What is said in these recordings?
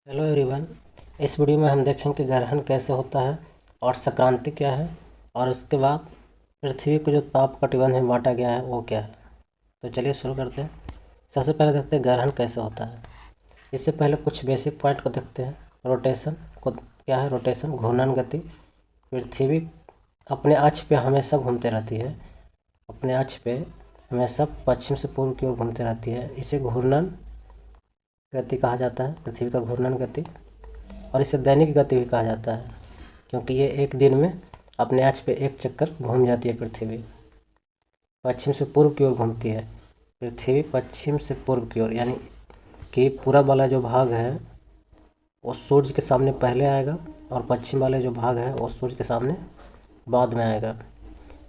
Hello everyone. इस video में हम देखेंगे कि ग्रहण कैसे होता है और संक्रांति क्या है और उसके बाद पृथ्वी को जो ताप कटिबंध में बांटा गया है वो क्या है। तो चलिए शुरू करते हैं। सबसे पहले देखते हैं ग्रहण कैसे होता है। इससे पहले कुछ बेसिक पॉइंट को देखते हैं। रोटेशन को क्या है? रोटेशन घूर्णन गति। पृथ्वी अपने अक्ष पे हमेशा घूमते रहती है, अपने अक्ष पे हमेशा पश्चिम से पूर्व की ओर घूमते रहती है। इसे घूर्णन गति कहा जाता है, पृथ्वी का घूर्णन गति। और इसे दैनिक गति भी कहा जाता है क्योंकि ये एक दिन में अपने अक्ष पे एक चक्कर घूम जाती है। पृथ्वी पश्चिम से पूर्व की ओर घूमती है। पृथ्वी पश्चिम से पूर्व की ओर, यानी कि पूरब वाला जो भाग है वो सूर्य के सामने पहले आएगा और पश्चिम वाले जो भाग है वो सूर्य के सामने बाद में आएगा।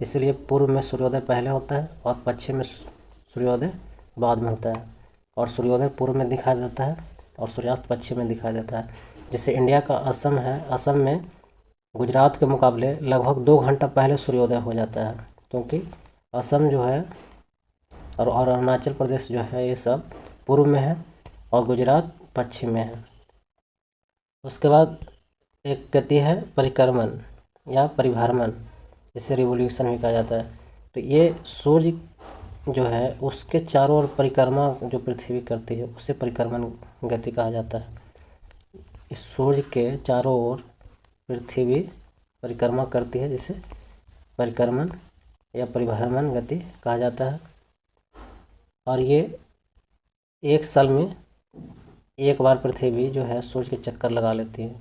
इसलिए पूर्व में सूर्योदय पहले होता है और पश्चिम में सूर्योदय बाद में होता है। और सूर्योदय पूर्व में दिखाई देता है और सूर्यास्त पश्चिम में दिखाई देता है। जैसे इंडिया का असम है, असम में गुजरात के मुकाबले लगभग 2 घंटा पहले सूर्योदय हो जाता है क्योंकि असम जो है और अरुणाचल प्रदेश जो है ये सब पूर्व में है और गुजरात पश्चिम में है। उसके बाद एक गति है परिक्रमण या परिभ्रमण, जिसे रिवोल्यूशन भी कहा जाता है। तो ये सूर्य जो है उसके चारों ओर परिक्रमा जो पृथ्वी करती है उसे परिक्रमण गति कहा जाता है। इस सूर्य के चारों ओर पृथ्वी परिक्रमा करती है जिसे परिक्रमण या परिभ्रमण गति कहा जाता है। और ये एक साल में एक बार पृथ्वी जो है सूर्य के चक्कर लगा लेती है।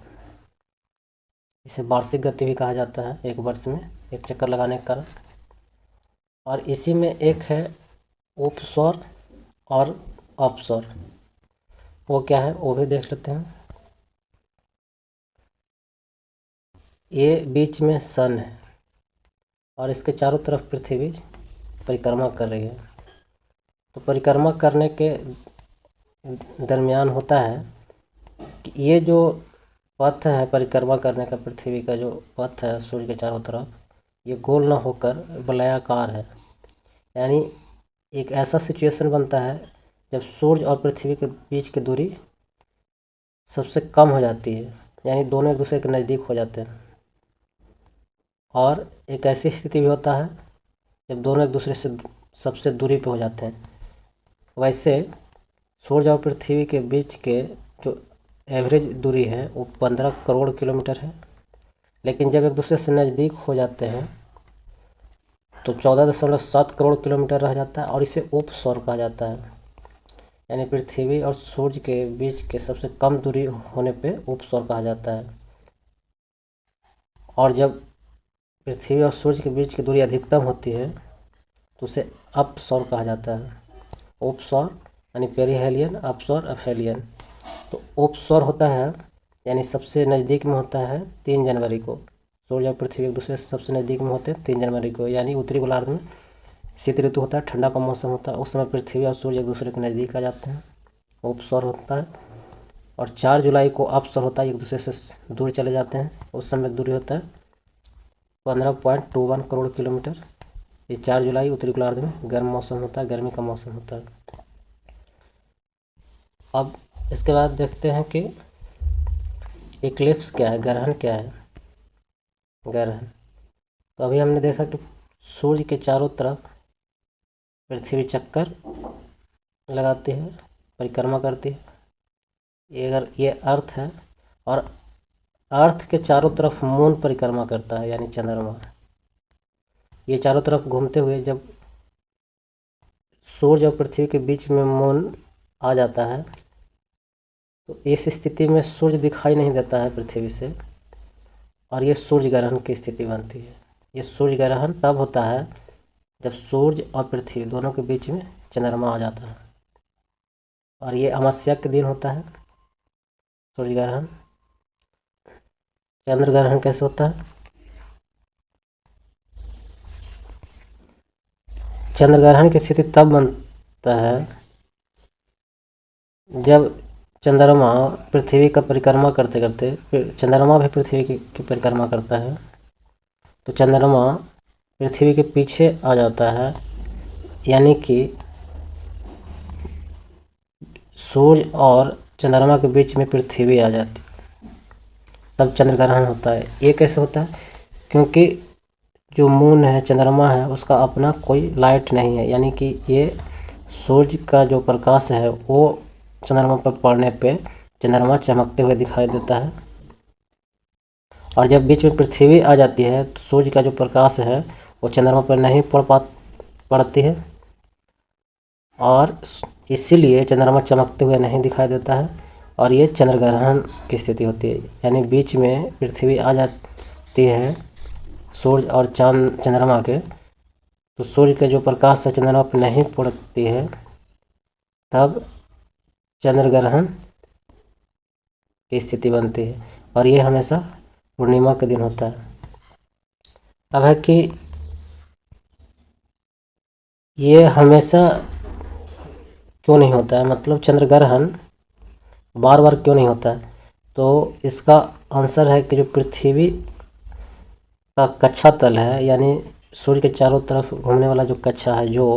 इसे वार्षिक गति भी कहा जाता है, एक वर्ष में एक चक्कर लगाने के कारण। और इसी में एक है उपसौर और अपसौर। वो क्या है वो भी देख लेते हैं। ये बीच में सन है और इसके चारों तरफ पृथ्वी परिक्रमा कर रही है। तो परिक्रमा करने के दरमियान होता है कि ये जो पथ है परिक्रमा करने का, पृथ्वी का जो पथ है सूर्य के चारों तरफ, ये गोल ना होकर वलयाकार है। यानी एक ऐसा सिचुएशन बनता है जब सूर्य और पृथ्वी के बीच की दूरी सबसे कम हो जाती है, यानी दोनों एक दूसरे के नज़दीक हो जाते हैं। और एक ऐसी स्थिति भी होता है जब दोनों एक दूसरे से सबसे दूरी पे हो जाते हैं। वैसे सूर्य और पृथ्वी के बीच के जो एवरेज दूरी है वो 15 करोड़ किलोमीटर है, लेकिन जब एक दूसरे से नज़दीक हो जाते हैं तो 14.7 करोड़ किलोमीटर रह जाता है और इसे उपसौर कहा जाता है। यानी पृथ्वी और सूर्य के बीच के सबसे कम दूरी होने पे उपसौर कहा जाता है। और जब पृथ्वी और सूर्य के बीच की दूरी अधिकतम होती है तो उसे अपसौर कहा जाता है। उपसौर यानी पेरिहेलियन, अपसौर अफेलियन। तो उपसौर होता है यानी सबसे नज़दीक में होता है 3 जनवरी को। सूर्य और पृथ्वी एक दूसरे से सबसे नज़दीक में होते हैं 3 जनवरी को, यानी उत्तरी गोलार्ध में शीत ऋतु होता है, ठंडा का मौसम होता है। उस समय पृथ्वी और सूर्य एक दूसरे के नज़दीक आ जाते हैं, उपसौर होता है। और 4 जुलाई को अपसौर होता है, एक दूसरे से दूर चले जाते हैं। उस समय दूरी होता है 15.21 करोड़ किलोमीटर। ये 4 जुलाई उत्तरी गोलार्ध में गर्म मौसम होता है, गर्मी का मौसम होता है। अब इसके बाद देखते हैं कि इक्लिप्स क्या है, ग्रहण क्या है। ग्रहण तो अभी हमने देखा कि सूर्य के चारों तरफ पृथ्वी चक्कर लगाती है, परिक्रमा करती है। ये अगर ये अर्थ है और अर्थ के चारों तरफ मून परिक्रमा करता है, यानी चंद्रमा। ये चारों तरफ घूमते हुए जब सूर्य और पृथ्वी के बीच में मून आ जाता है तो इस स्थिति में सूर्य दिखाई नहीं देता है पृथ्वी से और ये सूर्य ग्रहण की स्थिति बनती है। ये सूर्य ग्रहण तब होता है जब सूर्य और पृथ्वी दोनों के बीच में चंद्रमा आ जाता है। और ये अमावस्या के दिन होता है सूर्य ग्रहण। चंद्र ग्रहण कैसे होता है? चंद्र ग्रहण की स्थिति तब बनता है जब चंद्रमा पृथ्वी का परिक्रमा करते करते, चंद्रमा भी पृथ्वी की परिक्रमा करता है, तो चंद्रमा पृथ्वी के पीछे आ जाता है। यानी कि सूर्य और चंद्रमा के बीच में पृथ्वी आ जाती तब चंद्र ग्रहण होता है। ये कैसे होता है? क्योंकि जो मून है, चंद्रमा है, उसका अपना कोई लाइट नहीं है, यानी कि ये सूर्य का जो प्रकाश है वो चंद्रमा पर पड़ने पे चंद्रमा चमकते हुए दिखाई देता है। और जब बीच में पृथ्वी आ जाती है तो सूर्य का जो प्रकाश है वो चंद्रमा पर नहीं पड़ती है, और इसीलिए चंद्रमा चमकते हुए नहीं दिखाई देता है, और ये चंद्र ग्रहण की स्थिति होती है। यानी बीच में पृथ्वी आ जाती है सूर्य और चांद चंद्रमा के, तो सूर्य के जो प्रकाश है चंद्रमा पर नहीं पड़ती है, तब चंद्र ग्रहण की स्थिति बनती है। और ये हमेशा पूर्णिमा के दिन होता है। अब है कि ये हमेशा क्यों नहीं होता है, मतलब चंद्र ग्रहण बार बार क्यों नहीं होता है? तो इसका आंसर है कि जो पृथ्वी का कक्षा तल है, यानी सूर्य के चारों तरफ घूमने वाला जो कक्षा है जो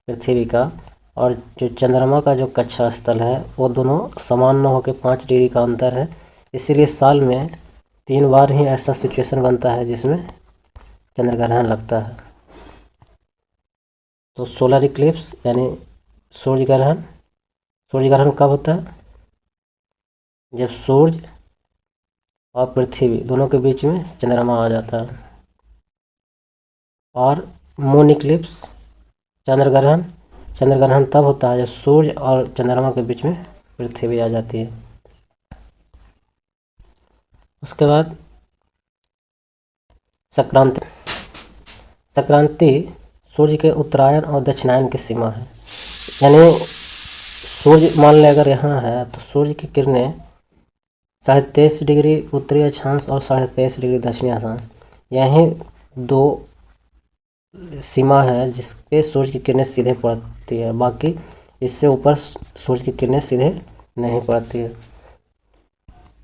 पृथ्वी का, और जो चंद्रमा का जो कक्षा स्थल है, वो दोनों समान न होकर 5 डिग्री का अंतर है। इसीलिए साल में 3 बार ही ऐसा सिचुएशन बनता है जिसमें चंद्र ग्रहण लगता है। तो सोलर इक्लिप्स यानी सूर्य ग्रहण। सूर्य ग्रहण कब होता है? जब सूर्य और पृथ्वी दोनों के बीच में चंद्रमा आ जाता है। और मून इक्लिप्स, चंद्र ग्रहण तब होता है जब सूर्य और चंद्रमा के बीच में पृथ्वी आ जाती है। उसके बाद संक्रांति सूर्य के उत्तरायण और दक्षिणायन की सीमा है। यानी सूर्य मान लें अगर यहाँ है तो सूर्य की किरणें 23.5 डिग्री उत्तरी अक्षांश और 23.5 डिग्री दक्षिणी अक्षांश, यही 2 सीमा है जिस पे सूर्य की किरणें सीधे पड़ती है। बाकी इससे ऊपर सूर्य की किरणें सीधे नहीं पड़ती है।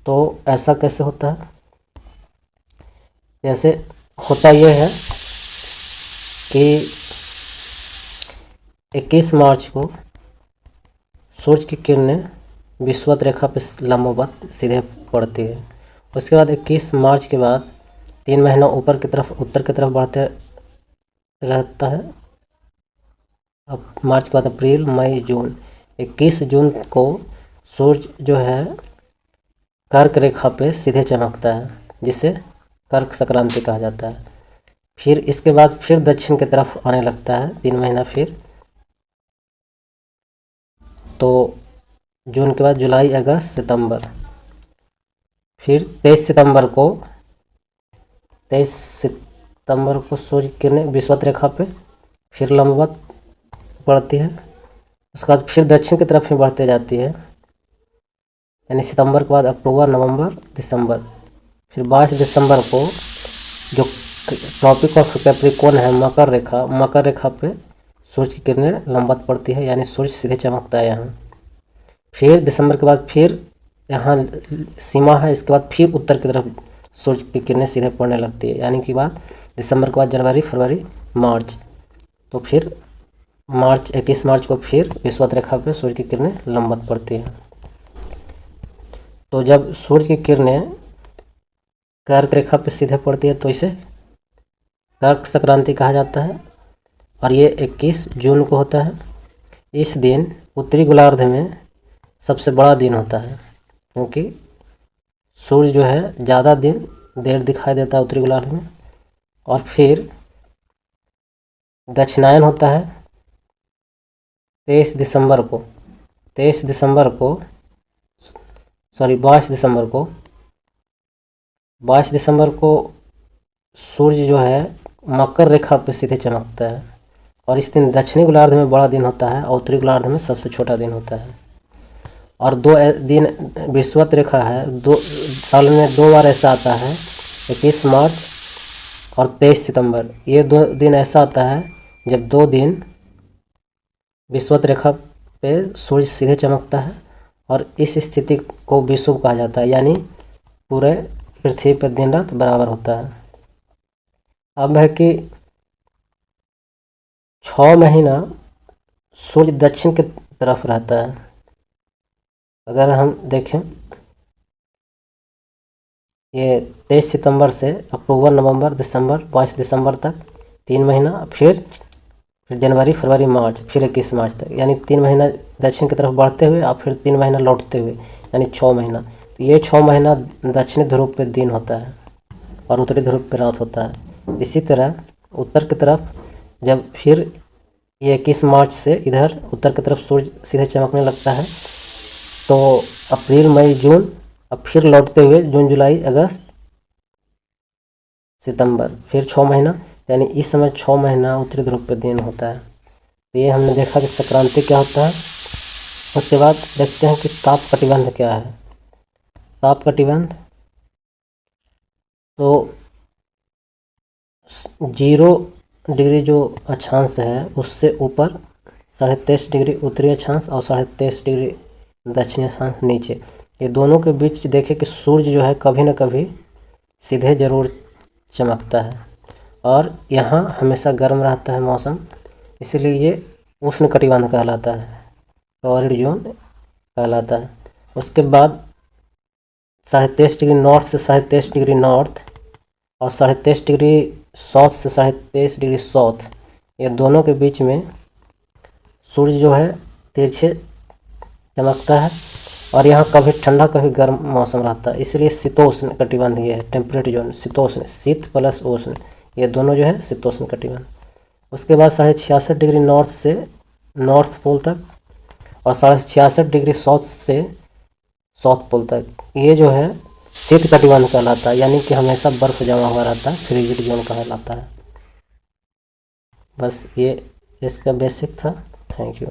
तो ऐसा कैसे होता है? जैसे होता यह है कि 21 मार्च को सूर्य की किरणें विषुवत रेखा पर लंबवत सीधे पड़ती है। उसके बाद 21 मार्च के बाद 3 महीना ऊपर की तरफ उत्तर की तरफ बढ़ते रहता है। अब मार्च के बाद अप्रैल, मई, जून, 21 जून को सूर्य जो है कर्क रेखा पे सीधे चमकता है, जिसे कर्क संक्रांति कहा जाता है। फिर इसके बाद फिर दक्षिण की तरफ आने लगता है 3 महीना फिर। तो जून के बाद जुलाई, अगस्त, सितंबर। फिर 23 सितंबर को सूर्य की किरणें विषुवत रेखा पे फिर लंबवत पड़ती है। उसके बाद फिर दक्षिण की तरफ ही बढ़ते जाती है, यानी सितंबर के बाद अक्टूबर, नवंबर, दिसंबर। फिर 22 दिसंबर को जो ट्रॉपिक ऑफ कैप्रिकॉर्न है, मकर रेखा पे सूर्य की किरणें लंबवत पड़ती है, यानी सूर्य सीधे चमकता है यहाँ। फिर दिसंबर के बाद फिर यहाँ सीमा है, इसके बाद फिर उत्तर की तरफ सूर्य की किरणें सीधे पड़ने लगती है, यानी कि बाद दिसंबर के बाद जनवरी, फरवरी, मार्च। तो फिर 21 मार्च को फिर विषुवत रेखा पे सूर्य की किरणें लंबवत पड़ती है। तो जब सूर्य की किरणें कर्क रेखा पे सीधे पड़ती है तो इसे कर्क संक्रांति कहा जाता है, और ये 21 जून को होता है। इस दिन उत्तरी गोलार्ध में सबसे बड़ा दिन होता है, क्योंकि सूर्य जो है ज़्यादा देर दिखाई देता है उत्तरी गोलार्ध में। और फिर दक्षिणायन होता है 22 दिसंबर को सूर्य जो है मकर रेखा पे सीधे चमकता है, और इस दिन दक्षिणी गोलार्ध में बड़ा दिन होता है और उत्तरी गोलार्ध में सबसे छोटा दिन होता है। और 2 दिन विषुवत रेखा है, 2 साल में 2 बार ऐसा आता है, 21 मार्च और 23 सितंबर। ये 2 दिन ऐसा आता है जब 2 दिन विषुवत रेखा पे सूर्य सीधे चमकता है, और इस स्थिति को विषुव कहा जाता है, यानी पूरे पृथ्वी पर दिन रात बराबर होता है। अब है कि 6 महीना सूर्य दक्षिण की तरफ रहता है, अगर हम देखें, ये 23 सितंबर से अक्टूबर, नवंबर, दिसंबर, 22 दिसंबर तक 3 महीना, फिर जनवरी, फरवरी, मार्च, फिर 21 मार्च तक, यानी 3 महीना दक्षिण की तरफ बढ़ते हुए और फिर 3 महीना लौटते हुए, यानी 6 महीना। तो ये 6 महीना दक्षिणी ध्रुव पे दिन होता है और उत्तरी ध्रुव पे रात होता है। इसी तरह उत्तर की तरफ जब फिर ये 21 मार्च से इधर उत्तर की तरफ सूर्य सीधे चमकने लगता है, तो अप्रैल, मई, जून, अब फिर लौटते हुए जून, जुलाई, अगस्त, सितंबर, फिर 6 महीना, यानी इस समय 6 महीना उत्तरी ध्रुव पर दिन होता है। तो ये हमने देखा कि संक्रांति क्या होता है। उसके बाद देखते हैं कि ताप कटिबंध क्या है। ताप कटिबंध तो 0 डिग्री जो अक्षांश है उससे ऊपर 23.5 डिग्री उत्तरी अक्षांश और 23.5 डिग्री दक्षिणी अक्षांश नीचे, ये दोनों के बीच देखें कि सूर्य जो है कभी न कभी सीधे जरूर चमकता है और यहाँ हमेशा गर्म रहता है मौसम, इसीलिए ये उष्ण कटिबंध कहलाता है, टॉरिड जोन कहलाता है। उसके बाद 23.5 डिग्री नॉर्थ से 23.5 डिग्री नॉर्थ और 23.5 डिग्री साउथ से 23.5 डिग्री साउथ, ये दोनों के बीच में सूर्य जो है तिरछे चमकता है और यहाँ कभी ठंडा कभी गर्म मौसम रहता है, इसलिए शीतोष्ण कटिबंध ये है, टेम्परेट जोन, शीतोष्ण, शीत प्लस उष्ण, ये दोनों जो है शीतोष्ण कटिबंध। उसके बाद 66.5 डिग्री नॉर्थ से नॉर्थ पोल तक और 66.5 डिग्री साउथ से साउथ पोल तक, ये जो है शीत कटिबंध कहलाता है, यानी कि हमेशा बर्फ जमा हुआ रहता है, फ्रीजिड जोन कहलाता है। बस ये इसका बेसिक था। Thank you.